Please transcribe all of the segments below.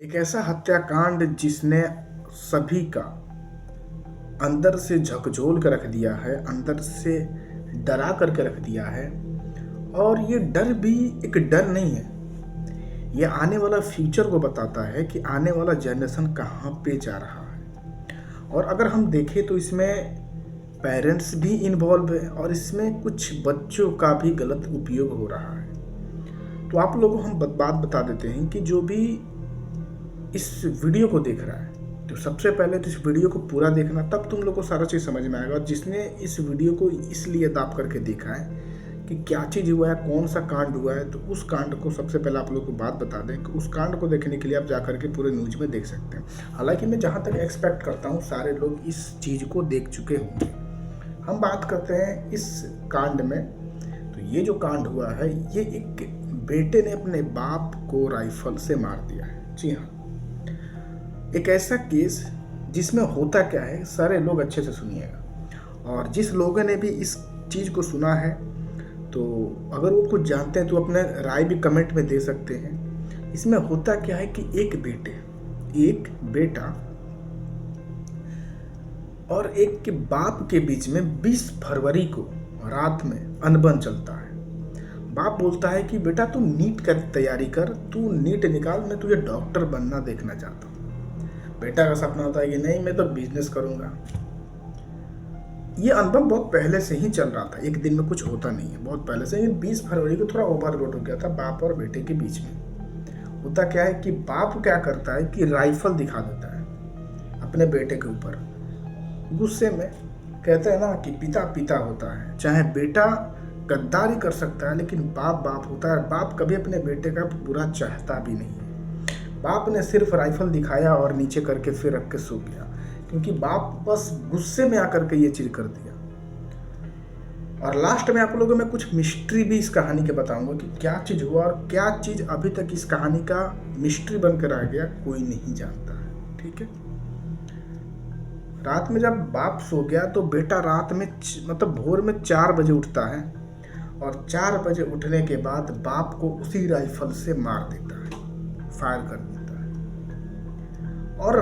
एक ऐसा हत्याकांड जिसने सभी का अंदर से झकझोल कर रख दिया है, अंदर से डरा करके रख दिया है। और ये डर भी एक डर नहीं है, ये आने वाला फ्यूचर को बताता है कि आने वाला जनरेशन कहाँ पे जा रहा है। और अगर हम देखें तो इसमें पेरेंट्स भी इन्वॉल्व है और इसमें कुछ बच्चों का भी गलत उपयोग हो रहा है। तो आप लोगों को हम बात बता देते हैं कि जो भी इस वीडियो को देख रहा है तो सबसे पहले तो इस वीडियो को पूरा देखना, तब तुम लोग को सारा चीज़ समझ में आएगा। और जिसने इस वीडियो को इसलिए दाब करके देखा है कि क्या चीज़ हुआ है, कौन सा कांड हुआ है, तो उस कांड को सबसे पहले आप लोग को बात बता दें कि उस कांड को देखने के लिए आप जा करके पूरे न्यूज में देख सकते हैं। हालांकि मैं जहाँ तक एक्सपेक्ट करता हूँ सारे लोग इस चीज़ को देख चुके होंगे। हम बात करते हैं इस कांड में। तो ये जो कांड हुआ है, ये एक बेटे ने अपने बाप को राइफल से मार दिया है। जी हाँ, एक ऐसा केस जिसमें होता क्या है, सारे लोग अच्छे से सुनिएगा। और जिस लोगों ने भी इस चीज़ को सुना है तो अगर वो कुछ जानते हैं तो अपने राय भी कमेंट में दे सकते हैं। इसमें होता क्या है कि एक बेटा और एक के बाप के बीच में 20 फरवरी को रात में अनबन चलता है। बाप बोलता है कि बेटा तू नीट का तैयारी कर, तू नीट निकाल, मैं तुझे डॉक्टर बनना देखना चाहता हूँ। बेटा का सपना होता है कि नहीं मैं तो बिजनेस करूंगा। ये अनबन बहुत पहले से ही चल रहा था, एक दिन में कुछ होता नहीं है, बहुत पहले से। 20 फरवरी को थोड़ा ओवरलोड हो गया था बाप और बेटे के बीच में। होता क्या है कि बाप क्या करता है कि राइफल दिखा देता है अपने बेटे के ऊपर। गुस्से में कहते हैं ना कि पिता पिता होता है, चाहे बेटा गद्दारी कर सकता है लेकिन बाप बाप होता है। बाप कभी अपने बेटे का बुरा चाहता भी नहीं है। बाप ने सिर्फ राइफल दिखाया और नीचे करके फिर रख के सो गया, क्योंकि बाप बस गुस्से में आकर के ये चीज कर दिया। और लास्ट में आप लोगों में कुछ मिस्ट्री भी इस कहानी के बताऊंगा कि क्या चीज हुआ और क्या चीज अभी तक इस कहानी का मिस्ट्री बनकर आ गया, कोई नहीं जानता है। ठीक है, रात में जब बाप सो गया तो बेटा रात में मतलब भोर में 4 बजे उठता है और 4 बजे उठने के बाद बाप को उसी राइफल से मार देता है, फायर कर देता है। और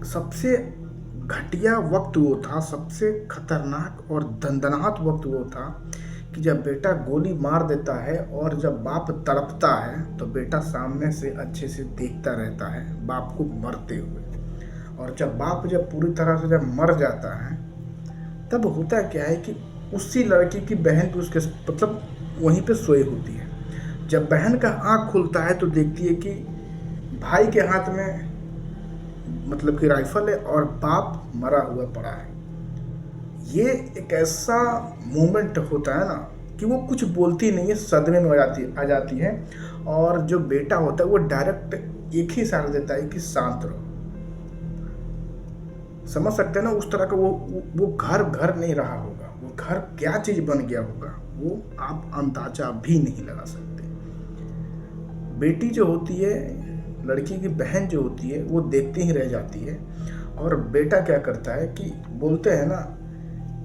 सबसे घटिया वक्त वो था, सबसे खतरनाक और दंदनाहट वक्त वो था कि जब बेटा गोली मार देता है और जब बाप तड़पता है तो बेटा सामने से अच्छे से देखता रहता है बाप को मरते हुए। और जब बाप पूरी तरह से जब मर जाता है तब होता क्या है कि उसी लड़की की बहन भी उसके मतलब वहीं पे सोई होती है। जब बहन का आँख खुलता है तो देखती है कि भाई के हाथ में मतलब कि राइफल है और बाप मरा हुआ पड़ा है। ये एक ऐसा मोमेंट होता है ना कि वो कुछ बोलती नहीं है, सदमे में आ जाती है। और जो बेटा होता है वो डायरेक्ट एक ही इशारा देता है कि शांत रहो। समझ सकते हैं ना, उस तरह का वो घर नहीं रहा होगा, वो घर क्या चीज बन गया होगा वो आप अंदाजा भी नहीं लगा सकते। बेटी जो होती है, लड़की की बहन जो होती है, वो देखती ही रह जाती है। और बेटा क्या करता है कि बोलते हैं ना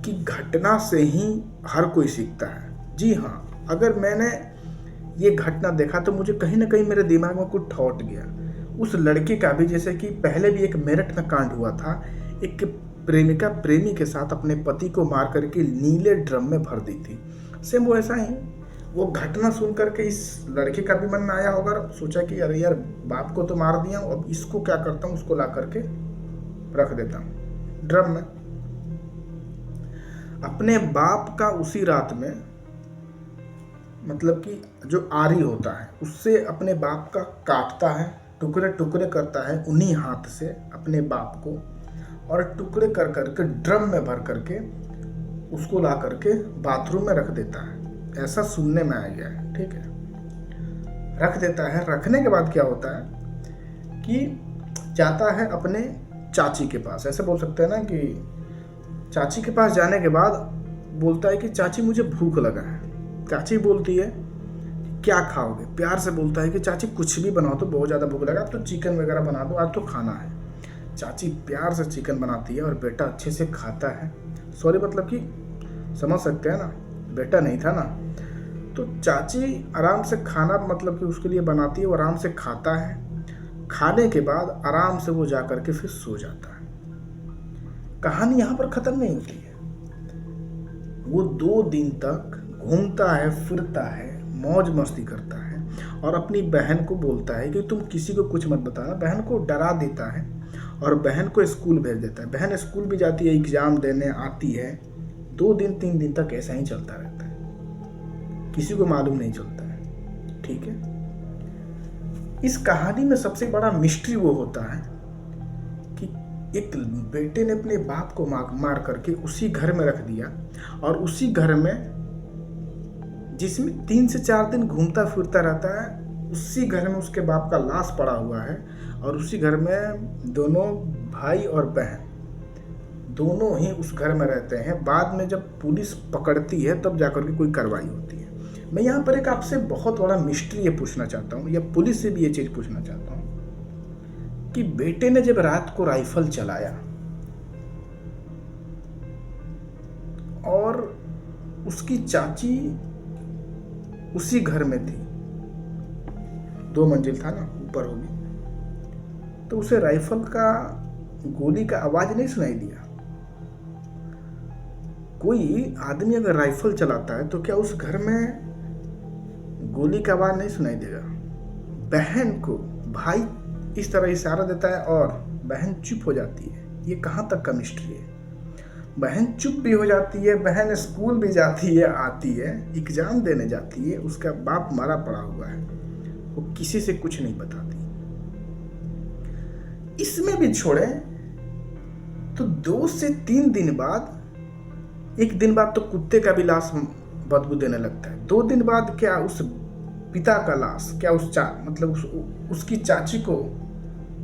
कि घटना से ही हर कोई सीखता है। जी हाँ, अगर मैंने ये घटना देखा तो मुझे कहीं ना कहीं मेरे दिमाग में कुछ थॉट गया उस लड़के का भी। जैसे कि पहले भी एक मेरठ में कांड हुआ था, एक प्रेमिका प्रेमी के साथ अपने पति को मार करके नीले ड्रम में भर दी थी। सेम वो ऐसा ही वो घटना सुन करके इस लड़के का भी मन में आया होगा, सोचा कि अरे यार बाप को तो मार दिया, अब इसको क्या करता हूँ, उसको ला करके रख देता हूँ ड्रम में। अपने बाप का उसी रात में मतलब कि जो आरी होता है उससे अपने बाप का काटता है, टुकड़े टुकड़े करता है उन्हीं हाथ से अपने बाप को, और टुकड़े कर करके ड्रम में भर करके उसको ला करके बाथरूम में रख देता है। ऐसा सुनने में आ गया है। ठीक है, रख देता है। रखने के बाद क्या होता है कि जाता है अपने चाची के पास, ऐसे बोल सकते हैं ना कि चाची के पास जाने के बाद बोलता है कि चाची मुझे भूख लगा है। चाची बोलती है क्या खाओगे, प्यार से बोलता है कि चाची कुछ भी बनाओ, तो बहुत ज़्यादा भूख लगा, तो चिकन वगैरह बना दो, आज तो खाना है। चाची प्यार से चिकन बनाती है और बेटा अच्छे से खाता है। सॉरी मतलब कि समझ सकते हैं ना, बेटा नहीं था ना, तो चाची आराम से खाना मतलब कि उसके लिए बनाती है, वो आराम से खाता है। खाने के बाद आराम से वो जा कर के फिर सो जाता है। कहानी यहाँ पर ख़त्म नहीं होती है। वो 2 दिन तक घूमता है, फिरता है, मौज मस्ती करता है और अपनी बहन को बोलता है कि तुम किसी को कुछ मत बताना। बहन को डरा देता है और बहन को स्कूल भेज देता है। बहन स्कूल भी जाती है, एग्ज़ाम देने आती है। 2 दिन 3 दिन तक ऐसा ही चलता रहता है, किसी को मालूम नहीं चलता है। ठीक है, इस कहानी में सबसे बड़ा मिस्ट्री वो होता है कि एक बेटे ने अपने बाप को मार करके उसी घर में रख दिया और उसी घर में जिसमें 3 से 4 दिन घूमता फिरता रहता है, उसी घर में उसके बाप का लाश पड़ा हुआ है और उसी घर में दोनों भाई और बहन दोनों ही उस घर में रहते हैं। बाद में जब पुलिस पकड़ती है तब जाकर के कोई कार्रवाई होती है। मैं यहाँ पर एक आपसे बहुत बड़ा मिस्ट्री ये पूछना चाहता हूँ, या पुलिस से भी ये चीज़ पूछना चाहता हूँ कि बेटे ने जब रात को राइफल चलाया और उसकी चाची उसी घर में थी, 2 मंजिल था ना, ऊपर होगी, तो उसे राइफल का गोली का आवाज नहीं सुनाई दिया। कोई आदमी अगर राइफल चलाता है तो क्या उस घर में गोली का आवाज नहीं सुनाई देगा? बहन को भाई इस तरह इशारा देता है और बहन चुप हो जाती है। ये कहाँ तक का मिस्ट्री है? बहन चुप भी हो जाती है, बहन स्कूल भी जाती है, आती है, एग्जाम देने जाती है, उसका बाप मरा पड़ा हुआ है, वो किसी से कुछ नहीं बताती। इसमें भी छोड़े तो 2 से 3 दिन बाद, 1 दिन बाद तो कुत्ते का भी लाश बदबू देने लगता है। 2 दिन बाद क्या उस पिता का लाश, क्या उसकी चाची को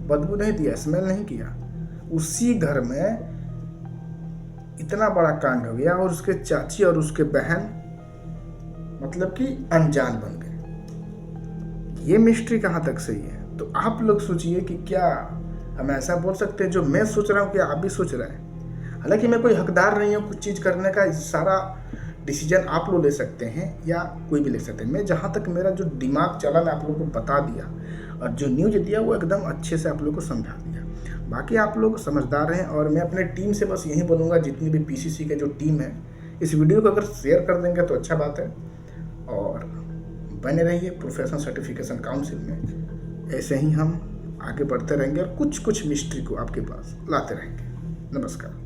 बदबू नहीं दिया, स्मेल नहीं किया? उसी घर में इतना बड़ा कांड हो गया और उसके चाची और उसके बहन मतलब कि अनजान बन गए। ये मिस्ट्री कहाँ तक सही है? तो आप लोग सोचिए कि क्या हम ऐसा बोल सकते हैं जो मैं सोच रहा हूँ कि आप भी सोच रहे हैं? हालांकि मैं कोई हकदार नहीं हूँ कुछ चीज़ करने का, सारा डिसीजन आप लोग ले सकते हैं या कोई भी ले सकते हैं। मैं जहाँ तक मेरा जो दिमाग चला मैं आप लोगों को बता दिया और जो न्यूज़ दिया वो एकदम अच्छे से आप लोगों को समझा दिया। बाकी आप लोग समझदार हैं और मैं अपने टीम से बस यही बोलूँगा, जितनी भी पीसीसी के जो टीम है, इस वीडियो को अगर शेयर कर देंगे तो अच्छा बात है और बने रहिए प्रोफेशनल सर्टिफिकेशन काउंसिल में। ऐसे ही हम आगे बढ़ते रहेंगे और कुछ मिस्ट्री को आपके पास लाते रहेंगे। नमस्कार।